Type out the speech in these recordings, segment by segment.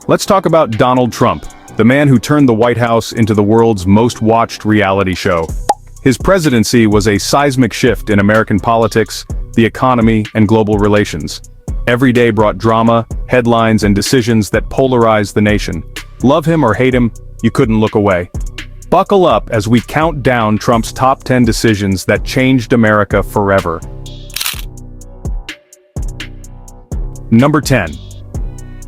Let's talk about Donald Trump, the man who turned the White House into the world's most watched reality show. His presidency was a seismic shift in American politics, the economy, and global relations. Every day brought drama, headlines, and decisions that polarized the nation. Love him or hate him, you couldn't look away. Buckle up as we count down Trump's top 10 decisions that changed America forever. Number 10.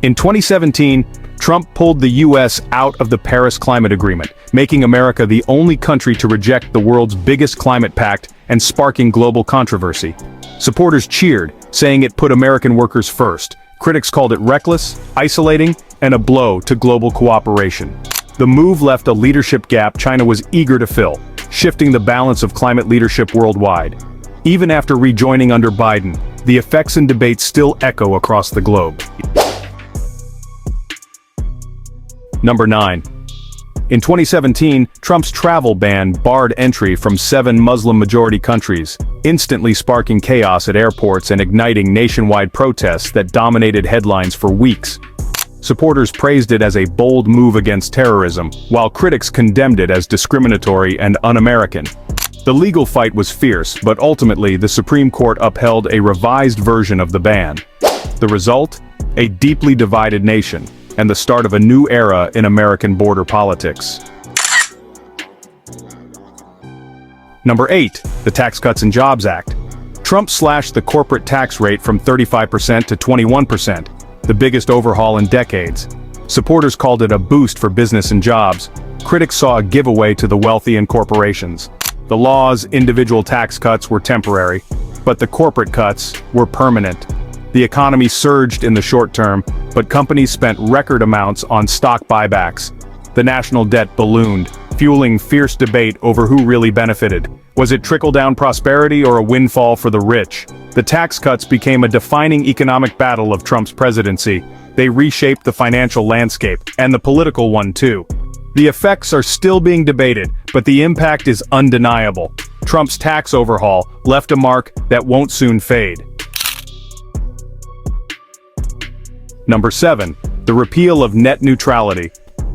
In 2017, Trump pulled the U.S. out of the Paris Climate Agreement, making America the only country to reject the world's biggest climate pact and sparking global controversy. Supporters cheered, saying it put American workers first. Critics called it reckless, isolating, and a blow to global cooperation. The move left a leadership gap China was eager to fill, shifting the balance of climate leadership worldwide. Even after rejoining under Biden, the effects and debates still echo across the globe. Number 9. In 2017, Trump's travel ban barred entry from 7 Muslim-majority countries, instantly sparking chaos at airports and igniting nationwide protests that dominated headlines for weeks. Supporters praised it as a bold move against terrorism, while critics condemned it as discriminatory and un-American. The legal fight was fierce, but ultimately the Supreme Court upheld a revised version of the ban. The result? A deeply divided nation, and the start of a new era in American border politics. Number 8. The Tax Cuts and Jobs Act. Trump slashed the corporate tax rate from 35% to 21%, the biggest overhaul in decades. Supporters called it a boost for business and jobs. Critics saw a giveaway to the wealthy and corporations. The law's individual tax cuts were temporary, but the corporate cuts were permanent. The economy surged in the short term, but companies spent record amounts on stock buybacks. The national debt ballooned, fueling fierce debate over who really benefited. Was it trickle-down prosperity or a windfall for the rich? The tax cuts became a defining economic battle of Trump's presidency. They reshaped the financial landscape, and the political one too. The effects are still being debated, but the impact is undeniable. Trump's tax overhaul left a mark that won't soon fade. Number 7. The repeal of net neutrality.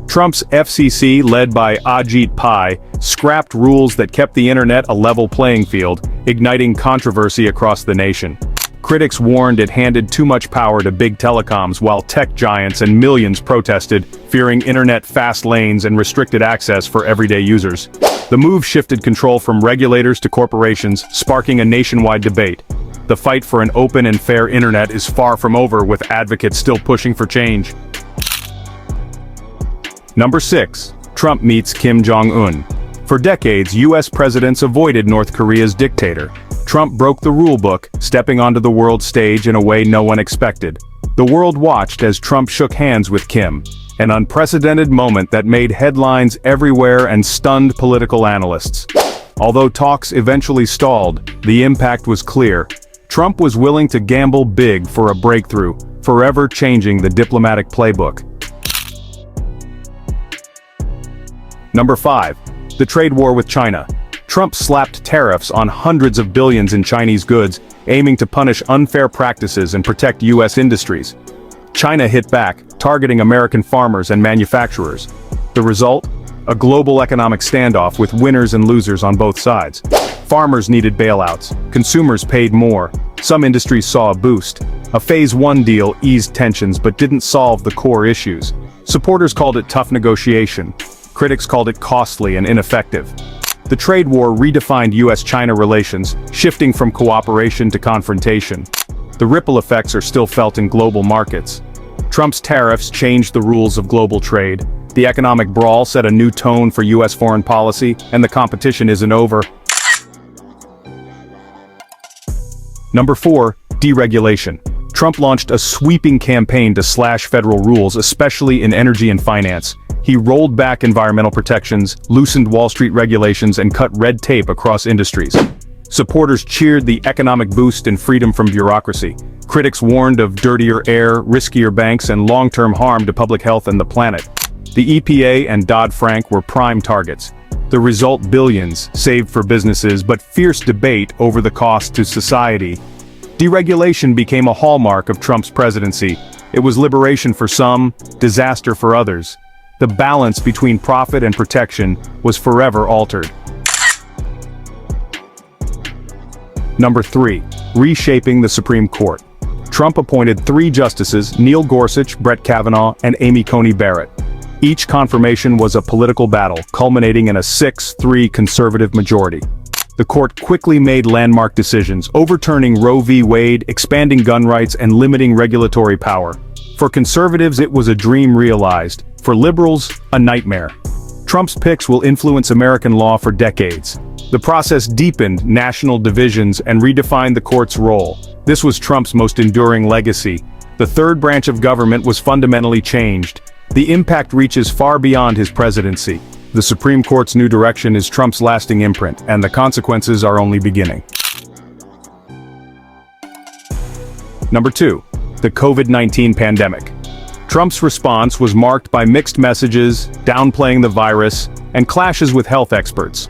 Trump's FCC, led by Ajit Pai, scrapped rules that kept the internet a level playing field, igniting controversy across the nation. Critics warned it handed too much power to big telecoms, while tech giants and millions protested, fearing internet fast lanes and restricted access for everyday users. The move shifted control from regulators to corporations, sparking a nationwide debate. The fight for an open and fair internet is far from over, with advocates still pushing for change. Number 6. Trump meets Kim Jong-un. For decades, U.S. presidents avoided North Korea's dictator. Trump broke the rulebook, stepping onto the world stage in a way no one expected. The world watched as Trump shook hands with Kim, an unprecedented moment that made headlines everywhere and stunned political analysts. Although talks eventually stalled, the impact was clear. Trump was willing to gamble big for a breakthrough, forever changing the diplomatic playbook. Number 5. The trade war with China. Trump slapped tariffs on hundreds of billions in Chinese goods, aiming to punish unfair practices and protect U.S. industries. China hit back, targeting American farmers and manufacturers. The result? A global economic standoff with winners and losers on both sides. Farmers needed bailouts, consumers paid more, some industries saw a boost. A Phase 1 deal eased tensions but didn't solve the core issues. Supporters called it tough negotiation. Critics called it costly and ineffective. The trade war redefined U.S.-China relations, shifting from cooperation to confrontation. The ripple effects are still felt in global markets. Trump's tariffs changed the rules of global trade. The economic brawl set a new tone for U.S. foreign policy, and the competition isn't over. Number 4. Deregulation. Trump launched a sweeping campaign to slash federal rules, especially in energy and finance. He rolled back environmental protections, loosened Wall Street regulations, and cut red tape across industries. Supporters cheered the economic boost and freedom from bureaucracy. Critics warned of dirtier air, riskier banks, and long-term harm to public health and the planet. The EPA and Dodd-Frank were prime targets. The result: billions saved for businesses, but fierce debate over the cost to society. Deregulation became a hallmark of Trump's presidency. It was liberation for some, disaster for others. The balance between profit and protection was forever altered. Number 3. Reshaping the Supreme Court. Trump appointed 3 justices, Neil Gorsuch, Brett Kavanaugh, and Amy Coney Barrett. Each confirmation was a political battle, culminating in a 6-3 conservative majority. The court quickly made landmark decisions, overturning Roe v. Wade, expanding gun rights, and limiting regulatory power. For conservatives, it was a dream realized. For liberals, a nightmare. Trump's picks will influence American law for decades. The process deepened national divisions and redefined the court's role. This was Trump's most enduring legacy. The third branch of government was fundamentally changed. The impact reaches far beyond his presidency. The Supreme Court's new direction is Trump's lasting imprint, and the consequences are only beginning. Number 2. The COVID-19 pandemic. Trump's response was marked by mixed messages, downplaying the virus, and clashes with health experts.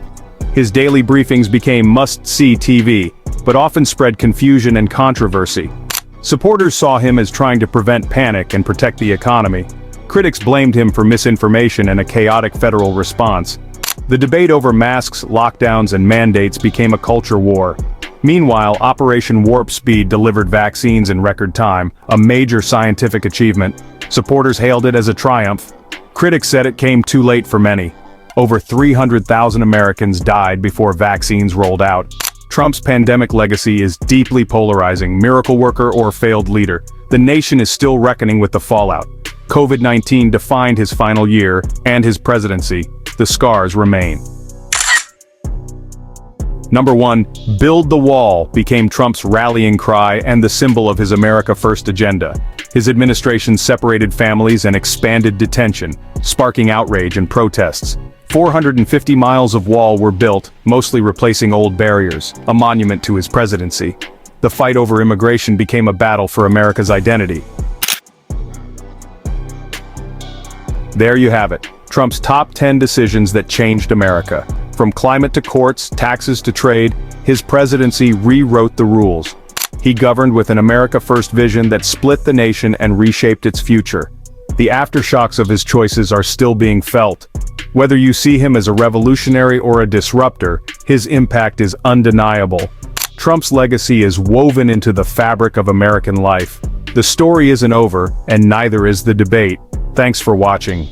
His daily briefings became must-see TV, but often spread confusion and controversy. Supporters saw him as trying to prevent panic and protect the economy. Critics blamed him for misinformation and a chaotic federal response. The debate over masks, lockdowns, and mandates became a culture war. Meanwhile, Operation Warp Speed delivered vaccines in record time, a major scientific achievement. Supporters hailed it as a triumph. Critics said it came too late for many. Over 300,000 Americans died before vaccines rolled out. Trump's pandemic legacy is deeply polarizing, miracle worker or failed leader. The nation is still reckoning with the fallout. COVID-19 defined his final year and his presidency. The scars remain. Number 1. Build the Wall became Trump's rallying cry and the symbol of his America First agenda. His administration separated families and expanded detention, sparking outrage and protests. 450 miles of wall were built, mostly replacing old barriers, a monument to his presidency. The fight over immigration became a battle for America's identity. There you have it, Trump's top 10 decisions that changed America. From climate to courts, taxes to trade, his presidency rewrote the rules. He governed with an America First vision that split the nation and reshaped its future. The aftershocks of his choices are still being felt. Whether you see him as a revolutionary or a disruptor, his impact is undeniable. Trump's legacy is woven into the fabric of American life. The story isn't over, and neither is the debate. Thanks for watching.